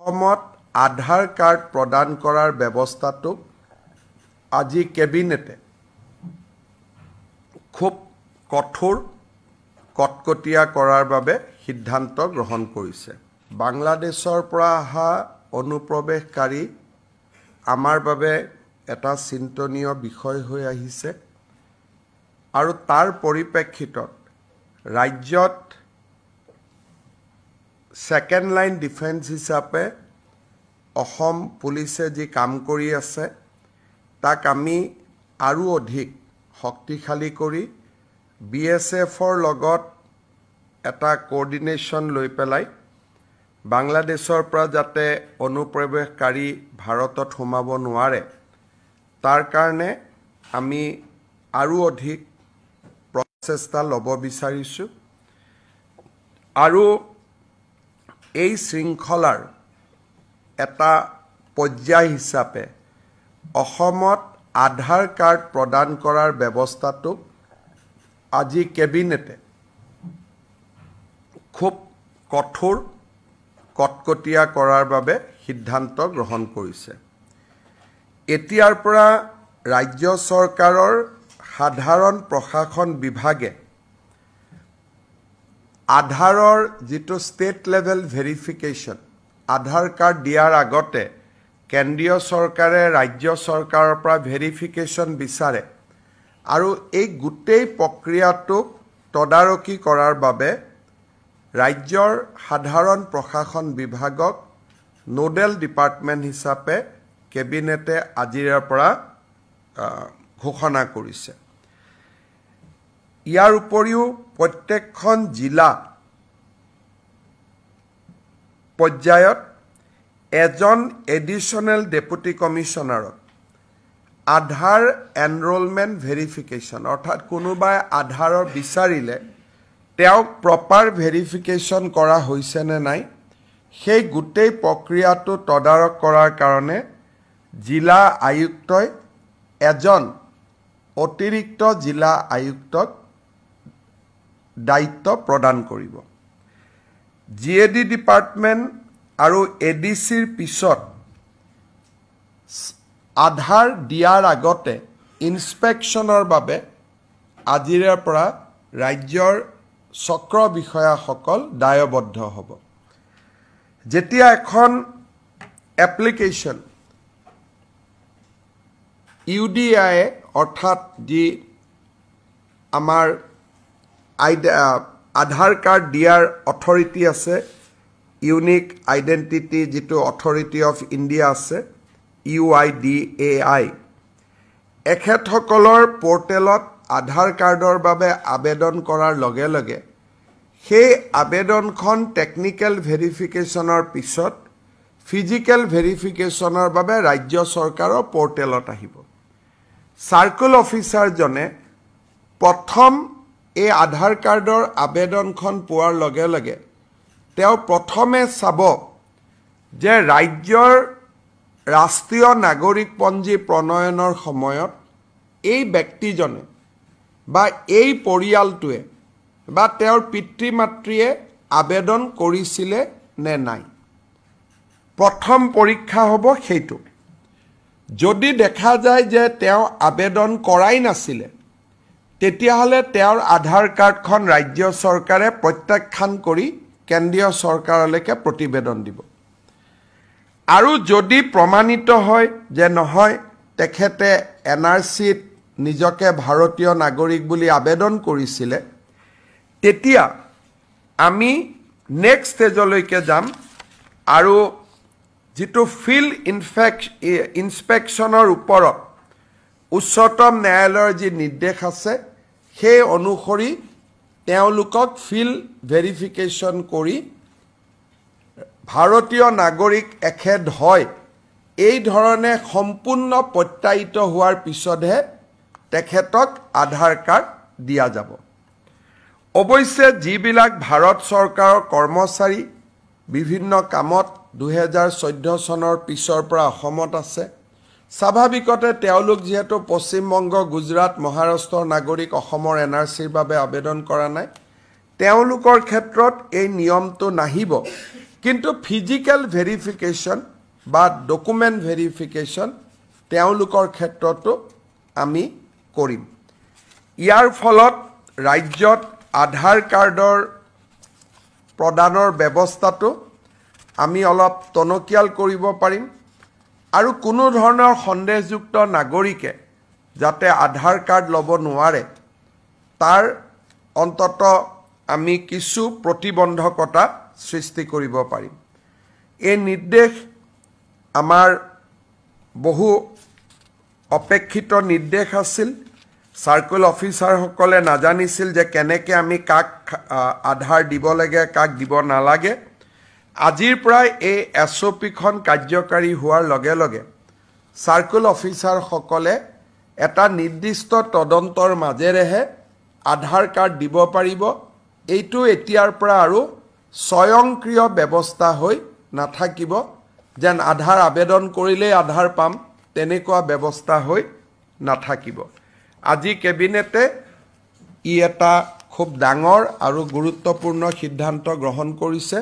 অসমত আধাৰ কাৰ্ড প্ৰদান কৰাৰ ব্যৱস্থাটোক আজি কেবিনেটে খুব কঠোৰ কটকটীয়া কৰাৰ বাবে সিদ্ধান্ত গ্ৰহণ কৰিছে। বাংলাদেশৰ পৰা অহা অনুপ্ৰৱেশকাৰী আমাৰ বাবে এটা চিন্তনীয় বিষয় হৈ আহিছে আৰু তাৰ পৰিপ্ৰেক্ষিতত ৰাজ্যত সেকেন্ড লাইন ডিফেন্স হিচাপে অসম পুলিচে যি কাম কৰি আছে তাক আমি আৰু অধিক শক্তিশালী কৰি BSFৰ লগত এটা কোঅৰ্ডিনেশ্যন লৈ পেলাই বাংলাদেশৰ পৰা যাতে অনুপ্ৰৱেশকাৰী ভাৰতত সোমাব নোৱাৰে তাৰ কাৰণে আমি আৰু অধিক প্ৰচেষ্টা ল'ব বিচাৰিছোঁ আৰু এই শৃংখলাৰ এটা পৰ্যায় হিচাপে অসমত আধাৰ কাৰ্ড প্ৰদান কৰাৰ ব্যৱস্থাটোক আজি কেবিনেটে খুব কঠোৰ কটকটীয়া কৰাৰ বাবে সিদ্ধান্ত গ্ৰহণ কৰিছে। এতিয়াৰ পৰা ৰাজ্য চৰকাৰৰ সাধাৰণ প্ৰশাসন বিভাগে আধাৰৰ যিটো ষ্টেট লেভেল ভেৰিফিকেশ্যন আধাৰ কাৰ্ড দিয়াৰ আগতে কেন্দ্ৰীয় চৰকাৰে ৰাজ্য চৰকাৰৰ পৰা ভেৰিফিকেশ্যন বিচাৰে আৰু এই গোটেই প্ৰক্ৰিয়াটোক তদাৰকী কৰাৰ বাবে ৰাজ্যৰ সাধাৰণ প্ৰশাসন বিভাগক নোডেল ডিপাৰ্টমেণ্ট হিচাপে কেবিনেটে আজিৰ পৰা ঘোষণা কৰিছে। ইয়াৰ উপৰিও প্ৰত্যেকখন জিলা পৰ্যায়ত এজন এডিশ্যনেল ডেপুটি কমিশ্যনাৰক আধাৰ এনৰোলমেণ্ট ভেৰিফিকেশ্যন অৰ্থাৎ কোনোবাই আধাৰৰ বিচাৰিলে তেওঁক প্ৰপাৰ ভেৰিফিকেশ্যন কৰা হৈছে নে নাই সেই গোটেই প্ৰক্ৰিয়াটো তদাৰক কৰাৰ কাৰণে জিলা আয়ুক্তই এজন অতিৰিক্ত জিলা আয়ুক্তক দায়িত্ব প্ৰদান কৰিব। GAD ডিপাৰ্টমেণ্ট আৰু ADCৰ পিছত আধাৰ দিয়াৰ আগতে ইনস্পেকশ্যনৰ বাবে আজিৰে পৰা ৰাজ্যৰ চক্ৰ বিষয়াসকল দায়বদ্ধ হ'ব। যেতিয়া এখন এপ্লিকেশ্যন UDI অৰ্থাৎ যি আমাৰ আধাৰ কাৰ্ড দিয়াৰ অথৰিটি আছে ইউনিক আইডেণ্টিটি যিটো অথৰিটি অফ ইণ্ডিয়া আছে UIDAI এখেতসকলৰ পৰ্টেলত আধাৰ কাৰ্ডৰ বাবে আবেদন কৰাৰ লগে লগে সেই আবেদনখন টেকনিকেল ভেৰিফিকেশ্যনৰ পিছত ফিজিকেল ভেৰিফিকেশ্যনৰ বাবে ৰাজ্য চৰকাৰৰ পৰ্টেলত আহিব। সাৰ্কেল অফিচাৰজনে প্ৰথম এই আধাৰ কাৰ্ডৰ আবেদনখন পোৱাৰ লগে লগে তেওঁ প্ৰথমে চাব যে ৰাজ্যৰ ৰাষ্ট্ৰীয় নাগৰিকপঞ্জী প্ৰণয়নৰ সময়ত এই ব্যক্তিজনে বা এই পৰিয়ালটোৱে বা তেওঁৰ পিতৃ মাতৃয়ে আবেদন কৰিছিলে নে নাই প্ৰথম পৰীক্ষা হ'ব সেইটো। যদি দেখা যায় যে তেওঁ আবেদন কৰাই নাছিলে তেতিয়াহ'লে তেওঁৰ আধাৰ কাৰ্ডখন ৰাজ্য চৰকাৰে প্ৰত্যাখ্যান কৰি কেন্দ্ৰীয় চৰকাৰলৈকে প্ৰতিবেদন দিব আৰু যদি প্ৰমাণিত হয় যে নহয় তেখেতে NRCত নিজকে ভাৰতীয় নাগৰিক বুলি আবেদন কৰিছিলে তেতিয়া আমি নেক্সট ষ্টেজলৈকে যাম আৰু যিটো ফিল্ড ইনস্পেকশ্যনৰ ওপৰত উচ্চতম ন্যায়ালয়ৰ যি নিৰ্দেশ আছে সেই অনুসৰি তেওঁলোকক ফিল্ড ভেৰিফিকেশ্যন কৰি ভাৰতীয় নাগৰিক এখেত হয় এই ধৰণে সম্পূৰ্ণ প্ৰত্যায়িত হোৱাৰ পিছতহে তেখেতক আধাৰ কাৰ্ড দিয়া যাব। অৱশ্যে যিবিলাক ভাৰত চৰকাৰৰ কৰ্মচাৰী বিভিন্ন কামত 2014 চনৰ পিছৰ পৰা অসমত আছে স্বাভাৱিকতে তেওঁলোক যেহেতু পশ্চিমবংগ গুজৰাট মহাৰাষ্ট্ৰৰ নাগৰিক অসমৰ NRCৰ বাবে আবেদন কৰা নাই তেওঁলোকৰ ক্ষেত্ৰত এই নিয়মটো নাহিব কিন্তু ফিজিক্যাল ভেৰিফিকেশ্যন বা ডকুমেণ্ট ভেৰিফিকেশ্যন তেওঁলোকৰ ক্ষেত্ৰতো আমি কৰিম। ইয়াৰ ফলত ৰাজ্যত আধাৰ কাৰ্ডৰ প্ৰদানৰ ব্যৱস্থাটো আমি অলপ টনকিয়াল কৰিব পাৰিম আৰু কোনো ধৰণৰ সন্দেহযুক্ত নাগৰিকে যাতে আধাৰ কাৰ্ড ল'ব নোৱাৰে তাৰ অন্তত আমি কিছু প্ৰতিবন্ধকতা সৃষ্টি কৰিব পাৰিম। এই নিৰ্দেশ আমাৰ বহু অপেক্ষিত নিৰ্দেশ আছিল। সাৰ্কেল অফিচাৰসকলে নাজানিছিল যে কেনেকৈ আমি কাক আধাৰ দিব লাগে কাক দিব নালাগে। আজিৰ পৰাই এই SOPখন কাৰ্যকাৰী হোৱাৰ লগে লগে সাৰ্কেল অফিচাৰসকলে এটা নিৰ্দিষ্ট তদন্তৰ মাজেৰেহে আধাৰ কাৰ্ড দিব পাৰিব। এইটো এতিয়াৰ পৰা আৰু স্বয়ংক্ৰিয় ব্যৱস্থা হৈ নাথাকিব যেন আধাৰ আবেদন কৰিলেই আধাৰ পাম তেনেকুৱা ব্যৱস্থা হৈ নাথাকিব। আজি কেবিনেটে ই এটা খুব ডাঙৰ আৰু গুৰুত্বপূৰ্ণ সিদ্ধান্ত গ্ৰহণ কৰিছে।